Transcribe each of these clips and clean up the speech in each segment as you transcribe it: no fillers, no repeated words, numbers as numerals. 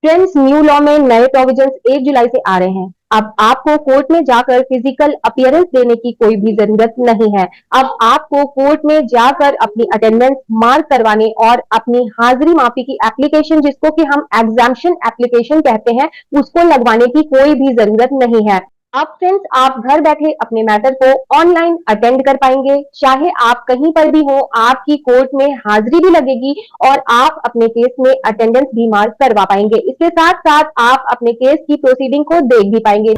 Friends, new law में नए provisions 1 जुलाई से आ रहे हैं। अब आपको कोर्ट में जाकर फिजिकल अपीयरेंस देने की कोई भी जरूरत नहीं है। अब आपको कोर्ट में जाकर अपनी अटेंडेंस मार्क करवाने और अपनी हाजिरी माफी की एप्लीकेशन, जिसको कि हम एग्जाम्शन एप्लीकेशन कहते हैं, उसको लगवाने की कोई भी जरूरत नहीं है। अब फ्रेंड्स, आप घर बैठे अपने मैटर को ऑनलाइन अटेंड कर पाएंगे। चाहे आप कहीं पर भी हो, आपकी कोर्ट में हाजिरी भी लगेगी और आप अपने केस में अटेंडेंस भी मार्क करवा पाएंगे। इसके साथ साथ आप अपने केस की प्रोसीडिंग को देख भी पाएंगे।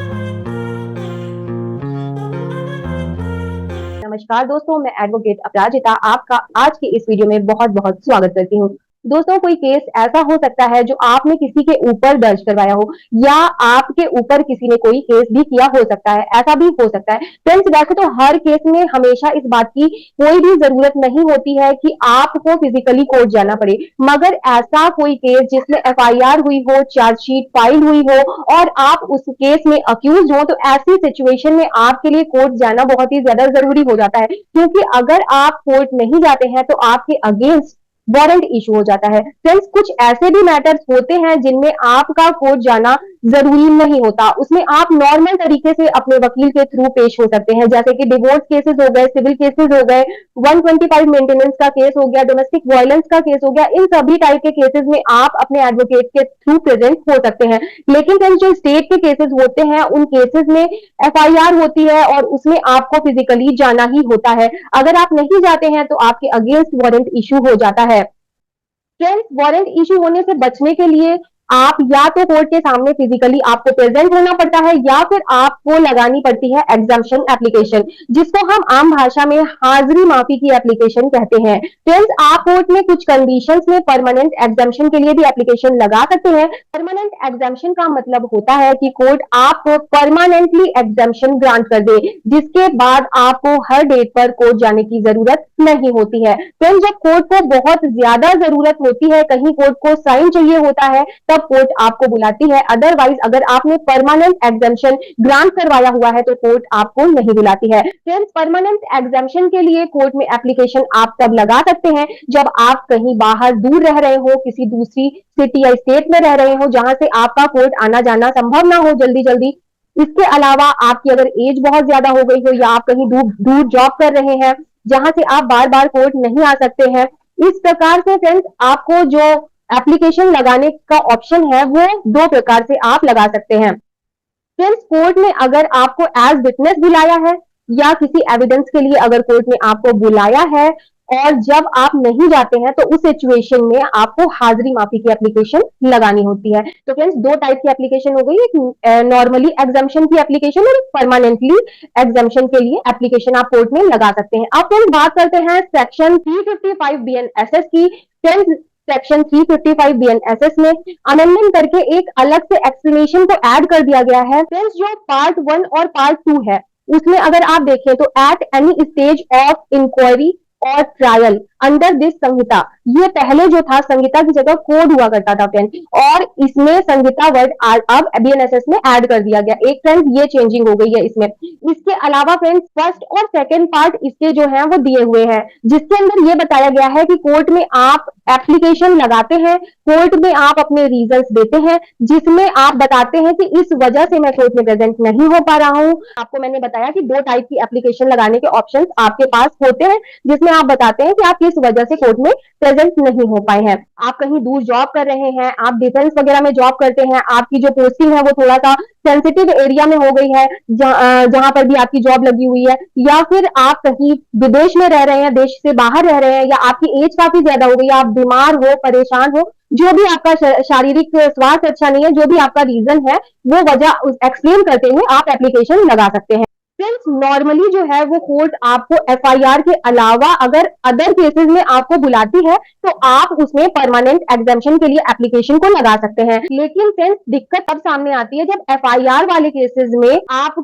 नमस्कार दोस्तों, मैं एडवोकेट अपराजिता आपका आज के इस वीडियो में बहुत बहुत स्वागत करती हूँ। दोस्तों, कोई केस ऐसा हो सकता है जो आपने किसी के ऊपर दर्ज करवाया हो, या आपके ऊपर किसी ने कोई केस भी किया हो सकता है, ऐसा भी हो सकता है। फ्रेंड्स, वैसे तो हर केस में हमेशा इस बात की कोई भी जरूरत नहीं होती है कि आपको फिजिकली कोर्ट जाना पड़े, मगर ऐसा कोई केस जिसमें एफआईआर हुई हो, चार्जशीट फाइल हुई हो और आप उस केस में अक्यूज हो, तो ऐसी सिचुएशन में आपके लिए कोर्ट जाना बहुत ही ज्यादा जरूरी हो जाता है। क्योंकि अगर आप कोर्ट नहीं जाते हैं तो आपके अगेंस्ट वारंट इशू हो जाता है। फ्रेंड्स, कुछ ऐसे भी मैटर्स होते हैं जिनमें आपका कोर्ट जाना जरूरी नहीं होता। उसमें आप नॉर्मल तरीके से अपने वकील के थ्रू पेश हो सकते हैं, जैसे कि डिवोर्स केसेस हो गए, सिविल केसेस हो गए, 125 मेंटेनेंस का केस हो गया, डोमेस्टिक वायलेंस का केस हो गया। इन सभी टाइप के केसेस में आप अपने एडवोकेट के थ्रू प्रेजेंट हो सकते हैं। लेकिन फ्रेंड्स, जो स्टेट के केसेस होते हैं, उन केसेस में एफआईआर होती है और उसमें आपको फिजिकली जाना ही होता है। अगर आप नहीं जाते हैं तो आपके अगेंस्ट वारंट इशू हो जाता है। फ्रेंड्स, वारंट इशू होने से बचने के लिए आप या तो कोर्ट के सामने फिजिकली आपको प्रेजेंट होना पड़ता है, या फिर आपको लगानी पड़ती है एग्जाम्शन एप्लीकेशन, जिसको हम आम भाषा में हाजिरी माफी की एप्लीकेशन कहते हैं। फ्रेंड्स, आप कोर्ट में कुछ कंडीशंस में परमानेंट एग्जाम्शन के लिए भी एप्लीकेशन लगा सकते हैं। परमानेंट एग्जाम्शन का मतलब होता है कि कोर्ट आपको परमानेंटली एग्जाम्शन ग्रांट कर दे, जिसके बाद आपको हर डेट पर कोर्ट जाने की जरूरत नहीं होती है। फ्रेंड्स, जब कोर्ट को बहुत ज्यादा जरूरत होती है, कहीं कोर्ट को साइन चाहिए होता है, तब कोर्ट आपको बुलाती है। अदरवाइज अगर आपने परमानेंट एग्जाम्शन ग्रांट करवाया हुआ है तो कोर्ट आपको नहीं बुलाती है। फ्रेंड्स, परमानेंट एग्जाम्शन के लिए कोर्ट में एप्लीकेशन आप तब लगा सकते हैं जब आप कहीं बाहर दूर रह रहे हो, किसी दूसरी सिटी या स्टेट में रह रहे हो, जहां से आपका कोर्ट आना जाना संभव ना हो जल्दी जल्दी। इसके अलावा आपकी अगर एज बहुत ज्यादा हो गई हो, या आप कहीं दूर दूर जॉब कर रहे हैं जहां से आप बार बार कोर्ट नहीं आ सकते हैं। इस प्रकार से फ्रेंड्स, आपको जो एप्लीकेशन लगाने का ऑप्शन है वो 2 प्रकार से आप लगा सकते हैं। फ्रेंड्स, कोर्ट में अगर आपको एज विटनेस बुलाया है, या किसी एविडेंस के लिए अगर कोर्ट ने आपको बुलाया है और जब आप नहीं जाते हैं, तो उस सिचुएशन में आपको हाजिरी माफी की एप्लीकेशन लगानी होती है। तो फ्रेंड्स, 2 टाइप की एप्लीकेशन हो गई, एक नॉर्मली एग्जाम्शन की एप्लीकेशन और परमानेंटली एग्जाम्शन के लिए एप्लीकेशन आप कोर्ट में लगा सकते हैं। अब फ्रेंड्स, बात करते हैं सेक्शन 355 बीएनएसएस की। फ्रेंड्स, सेक्शन 355 बीएनएसएस में अमेंडमेंट करके एक अलग से एक्सप्लेनेशन को ऐड कर दिया गया है। फ्रेंड्स, जो पार्ट 1 और पार्ट 2 है, उसमें अगर आप देखें तो at any stage of inquiry और ट्रायल अंडर दिस संहिता, ये पहले जो था संहिता की जगह कोड हुआ करता था फ्रेंड, और इसमें संहिता वर्ड अब बीएनएसएस में ऐड कर दिया गया। एक फ्रेंड, ये चेंजिंग हो गई है इसमें। इसके अलावा फ्रेंड्स, फर्स्ट और सेकंड पार्ट इसके जो है वो दिए हुए हैं, जिसके अंदर ये बताया गया है कि कोर्ट में आप एप्लीकेशन लगाते हैं, कोर्ट में आप अपने रीजंस देते हैं, जिसमें आप बताते हैं कि इस वजह से मैं कोर्ट में प्रेजेंट नहीं हो पा रहा हूं। आपको मैंने बताया कि 2 टाइप की एप्लीकेशन लगाने के ऑप्शंस आपके पास होते हैं, जिसमें आप बताते हैं कि आप किस वजह से कोर्ट में प्रेजेंट नहीं हो पाए हैं। आप कहीं दूर जॉब कर रहे हैं, आप डिफेंस वगैरह में जॉब करते हैं, आपकी जो पोस्टिंग है वो थोड़ा सा सेंसिटिव एरिया में हो गई है, जहां पर भी आपकी जॉब लगी हुई है, या फिर आप कहीं विदेश में रह रहे हैं, देश से बाहर रह रहे हैं, या आपकी एज काफी ज्यादा हो गई, आप बीमार हो, परेशान हो, जो भी आपका शारीरिक स्वास्थ्य अच्छा नहीं है, जो भी आपका रीजन है, वो वजह एक्सप्लेन करते हुए आप एप्लीकेशन लगा सकते हैं। फ्रेंड्स, नॉर्मली जो है वो कोर्ट आपको एफआईआर के अलावा अगर अदर केसेस में आपको बुलाती है, तो आप उसमें परमानेंट एग्जाम्शन के लिए एप्लीकेशन को लगा सकते हैं। लेकिन फ्रेंड्स, दिक्कत अब सामने आती है जब एफआईआर वाले केसेस में आप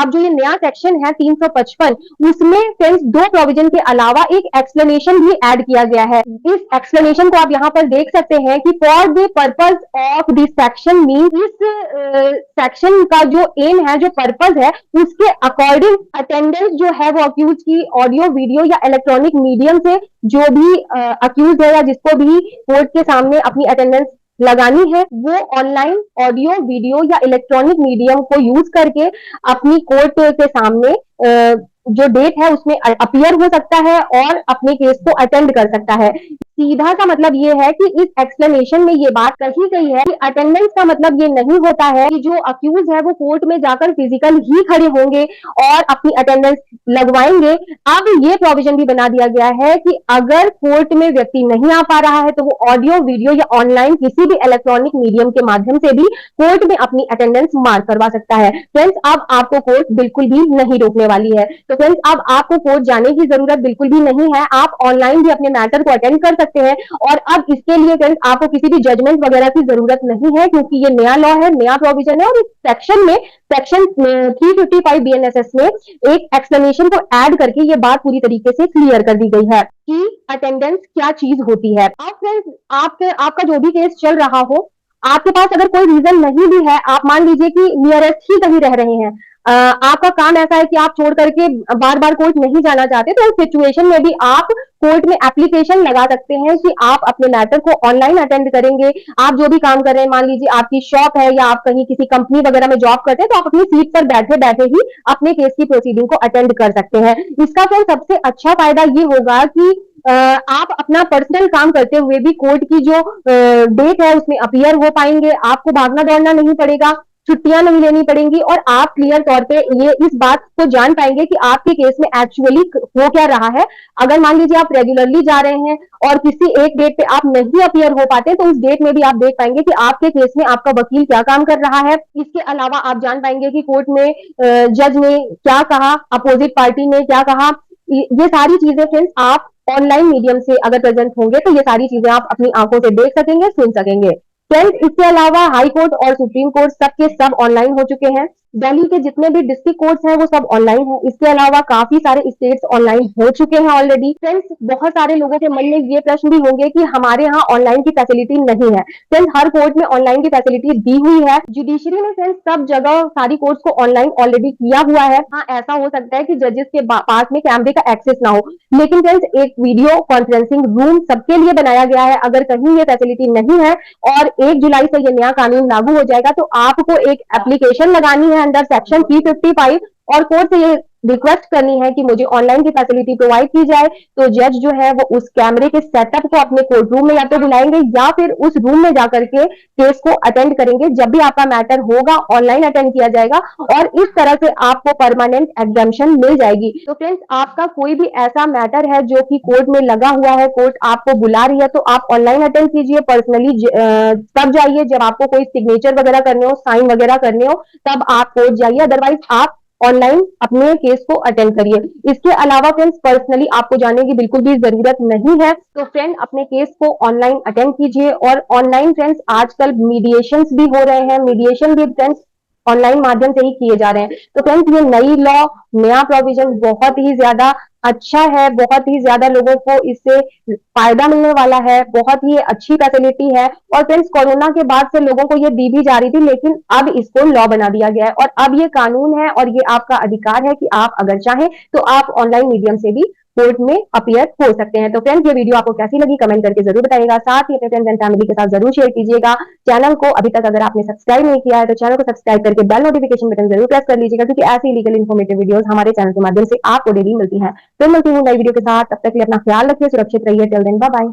जो ये नया सेक्शन है 355, उसमें फ्रेंड्स 2 प्रोविजन के अलावा एक एक्सप्लेनेशन भी ऐड किया गया है। इस एक्सप्लेनेशन को आप यहाँ पर देख सकते हैं कि for the purpose of this section mean, इस सेक्शन का जो एम है, जो पर्पज है, उसके अकॉर्डिंग अटेंडेंस जो है वो अक्यूज की ऑडियो, वीडियो या इलेक्ट्रॉनिक मीडियम से जो भी अक्यूज है या जिसको भी कोर्ट के सामने अपनी अटेंडेंस लगानी है वो ऑनलाइन ऑडियो वीडियो या इलेक्ट्रॉनिक मीडियम को यूज करके अपनी कोर्ट के सामने जो डेट है उसमें अपीयर हो सकता है और अपने केस को अटेंड कर सकता है। सीधा सा मतलब ये है कि इस एक्सप्लेनेशन में ये बात कही गई है कि अटेंडेंस का मतलब ये नहीं होता है कि जो अक्यूज है वो कोर्ट में जाकर फिजिकल ही खड़े होंगे और अपनी अटेंडेंस लगवाएंगे। अब ये प्रोविजन भी बना दिया गया है कि अगर कोर्ट में व्यक्ति नहीं आ पा रहा है तो वो ऑडियो वीडियो या ऑनलाइन किसी भी इलेक्ट्रॉनिक मीडियम के माध्यम से भी कोर्ट में अपनी अटेंडेंस मार्क करवा सकता है। फ्रेंड्स, अब आपको कोर्ट बिल्कुल भी नहीं रोकने वाली है। तो फ्रेंड्स, अब आपको कोर्ट जाने की जरूरत बिल्कुल भी नहीं है। आप ऑनलाइन भी अपने मैटर को अटेंड कर सकते हैं और अब इसके लिए फ्रेंड्स आपको किसी भी जजमेंट वगैरह की जरूरत नहीं है, क्योंकि ये नया लॉ है, नया प्रोविजन है और इस सेक्शन 355 बीएनएसएस में एक एक्सप्लेनेशन को ऐड करके ये बात पूरी तरीके से क्लियर कर दी गई है कि अटेंडेंस क्या चीज होती है। अब फ्रेंड्स, आपका जो भी केस चल रहा हो, आपके पास अगर कोई रीजन नहीं भी है, आप मान लीजिए कि नियरेस्ट ही कहीं रह रहे हैं, आपका काम ऐसा है कि आप छोड़ करके बार बार कोर्ट नहीं जाना चाहते, तो उस सिचुएशन में भी आप कोर्ट में एप्लीकेशन लगा सकते हैं कि आप अपने मैटर को ऑनलाइन अटेंड करेंगे। आप जो भी काम कर रहे हैं, मान लीजिए आपकी शॉप है या आप कहीं किसी कंपनी वगैरह में जॉब करते हैं, तो आप अपनी सीट पर बैठे बैठे ही अपने केस की प्रोसीडिंग को अटेंड कर सकते हैं। इसका फिर सबसे अच्छा फायदा ये होगा कि आप अपना पर्सनल काम करते हुए भी कोर्ट की जो डेट है उसमें अपीयर हो पाएंगे। आपको भागना दौड़ना नहीं पड़ेगा, छुट्टियां नहीं लेनी पड़ेंगी और आप क्लियर तौर पे ये इस बात को जान पाएंगे कि आपके केस में एक्चुअली हो क्या रहा है। अगर मान लीजिए आप रेगुलरली जा रहे हैं और किसी एक डेट पे आप नहीं अपीयर हो पाते, तो उस डेट में भी आप देख पाएंगे कि आपके केस में आपका वकील क्या काम कर रहा है। इसके अलावा आप जान पाएंगे कि कोर्ट में जज ने क्या कहा, अपोजिट पार्टी ने क्या कहा। ये सारी चीजें फ्रेंड्स आप ऑनलाइन मीडियम से अगर प्रेजेंट होंगे तो ये सारी चीजें आप अपनी आंखों से देख सकेंगे, सुन सकेंगे। फ्रेंड्स, इसके अलावा हाई कोर्ट और सुप्रीम कोर्ट सबके सब ऑनलाइन हो चुके हैं। दिल्ली के जितने भी डिस्ट्रिक्ट कोर्ट्स हैं वो सब ऑनलाइन है। इसके अलावा काफी सारे स्टेट्स ऑनलाइन हो चुके हैं ऑलरेडी। फ्रेंड्स, बहुत सारे लोगों के मन में ये प्रश्न भी होंगे कि हमारे यहाँ ऑनलाइन की फैसिलिटी नहीं है। फ्रेंड्स, हर कोर्ट में ऑनलाइन की फैसिलिटी दी हुई है। जुडिशरी ने फ्रेंड्स सब जगह सारी कोर्ट्स को ऑनलाइन ऑलरेडी किया हुआ है। हाँ, ऐसा हो सकता है कि जजेस के पास में कैमरे का एक्सेस ना हो, लेकिन फ्रेंड्स एक वीडियो कॉन्फ्रेंसिंग रूम सबके लिए बनाया गया है। अगर कहीं ये फैसिलिटी नहीं है और 1 जुलाई से ये नया कानून लागू हो जाएगा, तो आपको एक एप्लीकेशन लगानी है अंडर सेक्शन 355 और कोर्ट से ये रिक्वेस्ट करनी है कि मुझे ऑनलाइन की फैसिलिटी प्रोवाइड की जाए। तो जज जो है वो उस कैमरे के सेटअप को अपने कोर्ट रूम में या तो बुलाएंगे या फिर उस रूम में जाकर के केस को अटेंड करेंगे। जब भी आपका मैटर होगा ऑनलाइन अटेंड किया जाएगा और इस तरह से आपको परमानेंट एग्जाम्शन मिल जाएगी। तो फ्रेंड्स, आपका कोई भी ऐसा मैटर है जो कि कोर्ट में लगा हुआ है, कोर्ट आपको बुला रही है, तो आप ऑनलाइन अटेंड कीजिए। पर्सनली तब जाइए जब आपको कोई सिग्नेचर वगैरह करने हो, साइन वगैरह करने हो, तब आप कोर्ट जाइए। अदरवाइज आप ऑनलाइन अपने केस को अटेंड करिए। इसके अलावा फ्रेंड्स पर्सनली आपको जाने की बिल्कुल भी जरूरत नहीं है। तो फ्रेंड अपने केस को ऑनलाइन अटेंड कीजिए। और ऑनलाइन फ्रेंड्स आजकल मीडिएशंस भी हो रहे हैं, मीडिएशन भी फ्रेंड्स ऑनलाइन माध्यम से ही किए जा रहे हैं। तो फ्रेंड्स ये नई लॉ, नया प्रोविजन बहुत ही ज्यादा अच्छा है, बहुत ही ज्यादा लोगों को इससे फायदा मिलने वाला है, बहुत ही अच्छी फैसिलिटी है। और फ्रेंड्स कोरोना के बाद से लोगों को ये दी भी जा रही थी, लेकिन अब इसको लॉ बना दिया गया है और अब ये कानून है और ये आपका अधिकार है कि आप अगर चाहें तो आप ऑनलाइन मीडियम से भी कोर्ट में अपीयर हो सकते हैं। तो फ्रेंड्स ये वीडियो आपको कैसी लगी कमेंट करके जरूर बताइएगा। साथ ही अपने फ्रेंड्स एंड फैमिली के साथ जरूर शेयर कीजिएगा। चैनल को अभी तक अगर आपने सब्सक्राइब नहीं किया है तो चैनल को सब्सक्राइब करके बेल नोटिफिकेशन बटन जरूर प्रेस कर लीजिएगा, क्योंकि ऐसी लीगल इन्फॉर्मेटिव वीडियोस हमारे चैनल के माध्यम से आपको डेली मिलती है। फिर मिलती हूँ नई वीडियो के साथ, तब तक के लिए अपना ख्याल रखिए, सुरक्षित रहिए। Till then bye bye.